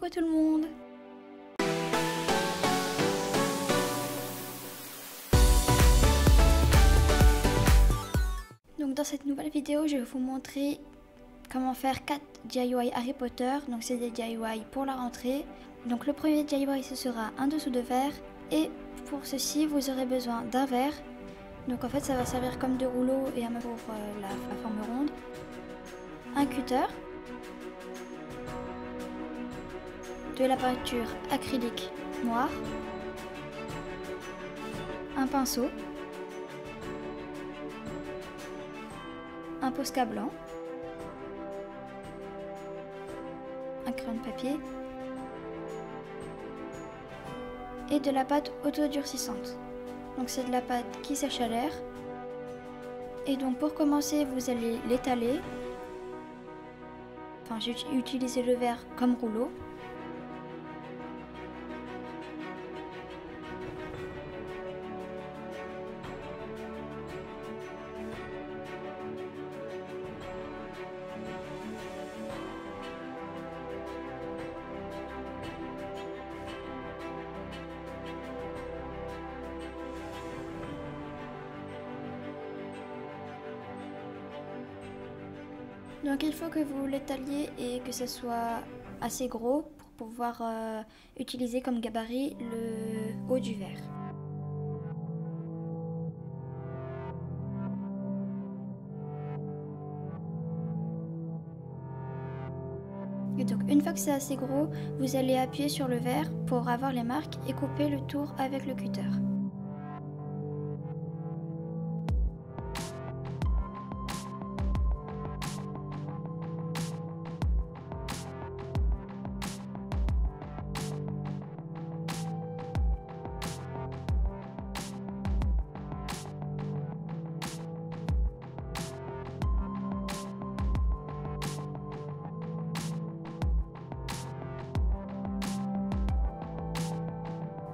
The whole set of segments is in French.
Coucou tout le monde! Donc dans cette nouvelle vidéo, je vais vous montrer comment faire 4 DIY Harry Potter. Donc c'est des DIY pour la rentrée. Donc le premier DIY ce sera un dessous de verre. Et pour ceci, vous aurez besoin d'un verre. Donc en fait ça va servir comme de rouleau et un pour la forme ronde. Un cutter. De la peinture acrylique noire. Un pinceau. Un Posca blanc, un crayon de papier et de la pâte autodurcissante. Donc c'est de la pâte qui sèche à l'air. Et donc pour commencer, vous allez l'étaler. Enfin, j'ai utilisé le verre comme rouleau. Donc il faut que vous l'étaliez et que ce soit assez gros pour pouvoir utiliser comme gabarit le haut du verre. Et donc une fois que c'est assez gros, vous allez appuyer sur le verre pour avoir les marques et couper le tour avec le cutter.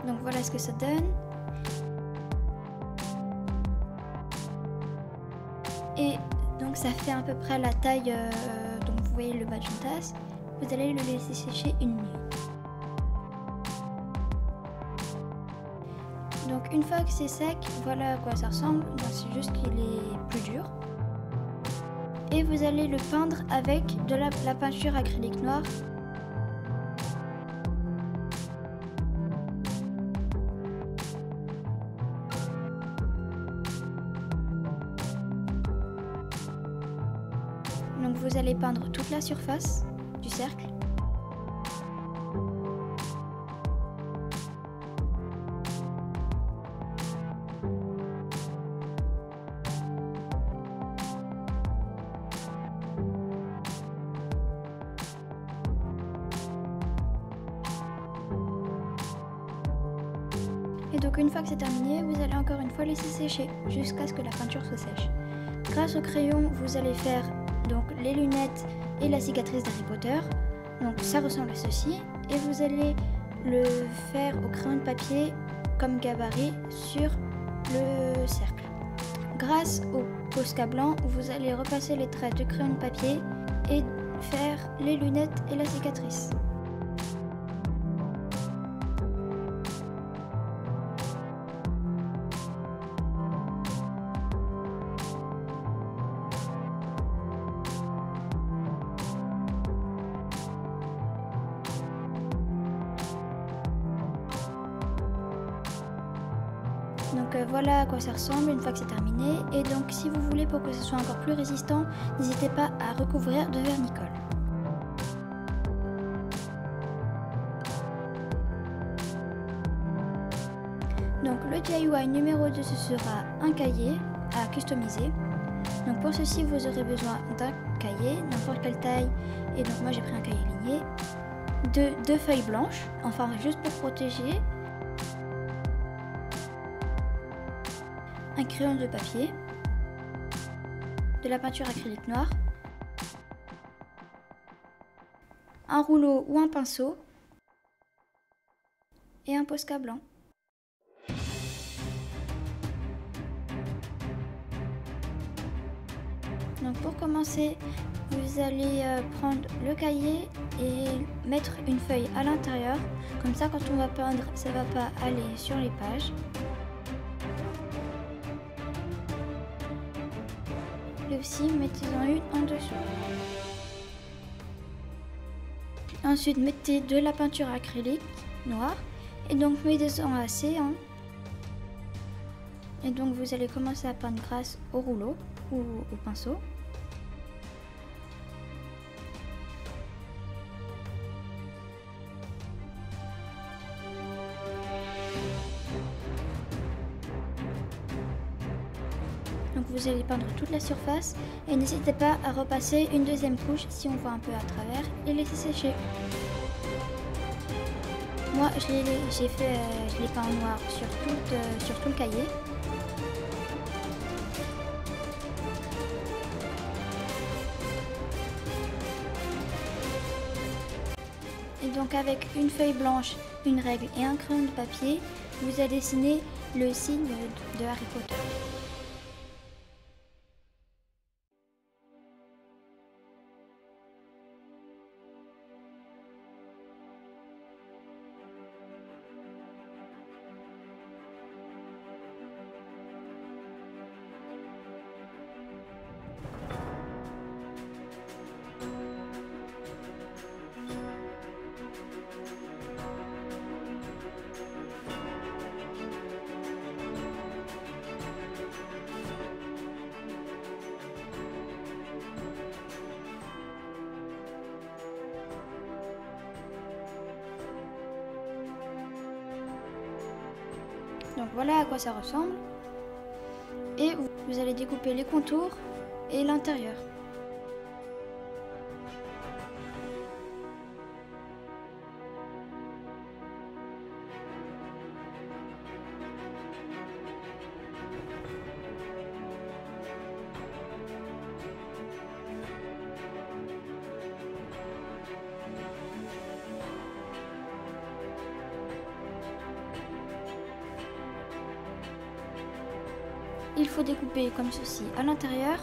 Donc voilà ce que ça donne. Et donc ça fait à peu près la taille, donc vous voyez le bas d'une tasse. Vous allez le laisser sécher une nuit. Donc une fois que c'est sec, voilà à quoi ça ressemble. C'est juste qu'il est plus dur. Et vous allez le peindre avec de la peinture acrylique noire. Donc vous allez peindre toute la surface du cercle. Et donc une fois que c'est terminé, vous allez encore une fois laisser sécher jusqu'à ce que la peinture soit sèche. Grâce au crayon, vous allez faire donc les lunettes et la cicatrice d'Harry Potter. Donc ça ressemble à ceci. Et vous allez le faire au crayon de papier comme gabarit sur le cercle. Grâce au Posca blanc, vous allez repasser les traits du crayon de papier et faire les lunettes et la cicatrice. Donc voilà à quoi ça ressemble une fois que c'est terminé. Et donc si vous voulez pour que ce soit encore plus résistant, n'hésitez pas à recouvrir de vernicole. Donc le DIY numéro 2 ce sera un cahier à customiser. Donc pour ceci vous aurez besoin d'un cahier, n'importe quelle taille. Et donc moi j'ai pris un cahier ligné, deux feuilles blanches, enfin juste pour protéger. Un crayon de papier, de la peinture acrylique noire, un rouleau ou un pinceau et un Posca blanc. Donc pour commencer, vous allez prendre le cahier et mettre une feuille à l'intérieur. Comme ça, quand on va peindre, ça ne va pas aller sur les pages. Et aussi, mettez-en une en dessous. Ensuite, mettez de la peinture acrylique noire et donc mettez-en assez. Et donc vous allez commencer à peindre grâce au rouleau ou au pinceau. Donc vous allez peindre toute la surface et n'hésitez pas à repasser une deuxième couche si on voit un peu à travers et laisser sécher. Moi je l'ai peint en noir sur tout le cahier. Et donc avec une feuille blanche, une règle et un crayon de papier, vous allez dessiner le signe de Harry Potter. Donc voilà à quoi ça ressemble. Et vous allez découper les contours et l'intérieur. Il faut découper comme ceci à l'intérieur.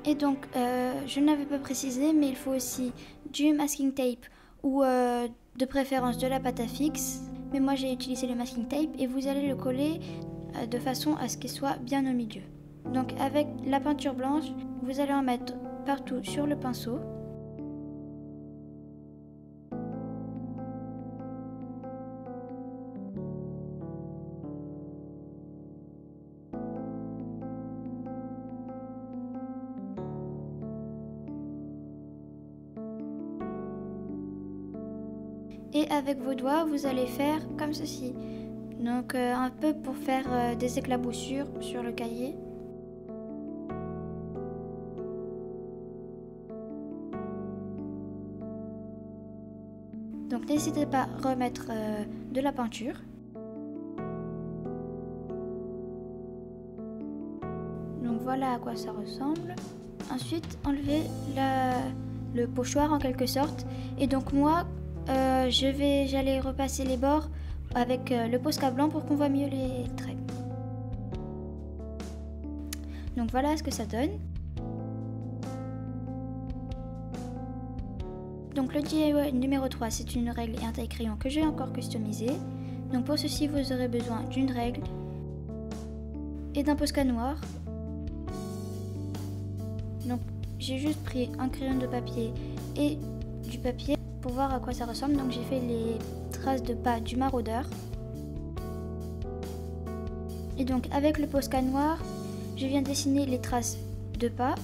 Et donc, je n'avais pas précisé, mais il faut aussi du masking tape ou de préférence de la pâte à fixe. Mais moi, j'ai utilisé le masking tape et vous allez le coller de façon à ce qu'il soit bien au milieu. Donc, avec la peinture blanche, vous allez en mettre partout sur le pinceau. Et avec vos doigts, vous allez faire comme ceci. Donc un peu pour faire des éclaboussures sur le cahier. Donc n'hésitez pas à remettre de la peinture. Donc voilà à quoi ça ressemble. Ensuite, enlevez le pochoir en quelque sorte. Et donc moi, j'allais repasser les bords avec le Posca blanc pour qu'on voit mieux les traits. Donc voilà ce que ça donne. Donc le DIY numéro 3, c'est une règle et un taille-crayon que j'ai encore customisé. Donc pour ceci, vous aurez besoin d'une règle et d'un Posca noir. Donc j'ai juste pris un crayon de papier et du papier pour voir à quoi ça ressemble. Donc j'ai fait les traces de pas du maraudeur. Et donc avec le Posca noir, je viens dessiner les traces de pas,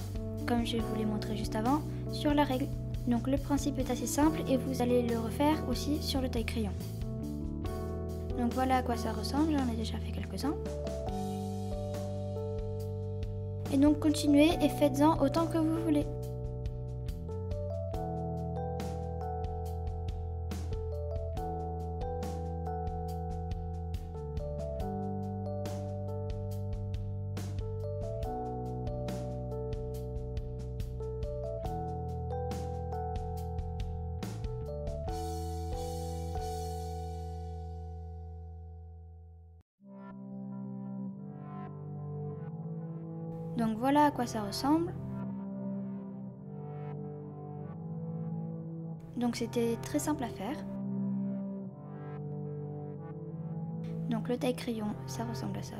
comme je vous l'ai montré juste avant, sur la règle. Donc le principe est assez simple et vous allez le refaire aussi sur le taille-crayon. Donc voilà à quoi ça ressemble, j'en ai déjà fait quelques-uns. Et donc continuez et faites-en autant que vous voulez. voilà à quoi ça ressemble. Donc c'était très simple à faire. Donc le taille-crayon, ça ressemble à ça.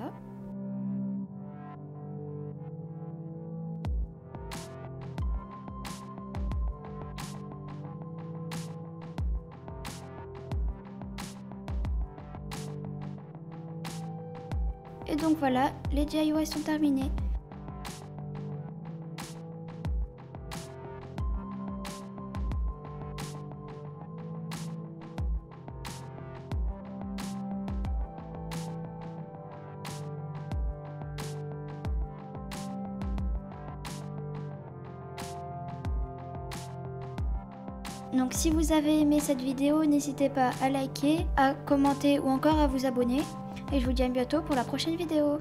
Et donc voilà, les DIY sont terminés. Donc si vous avez aimé cette vidéo, n'hésitez pas à liker, à commenter ou encore à vous abonner. Et je vous dis à bientôt pour la prochaine vidéo.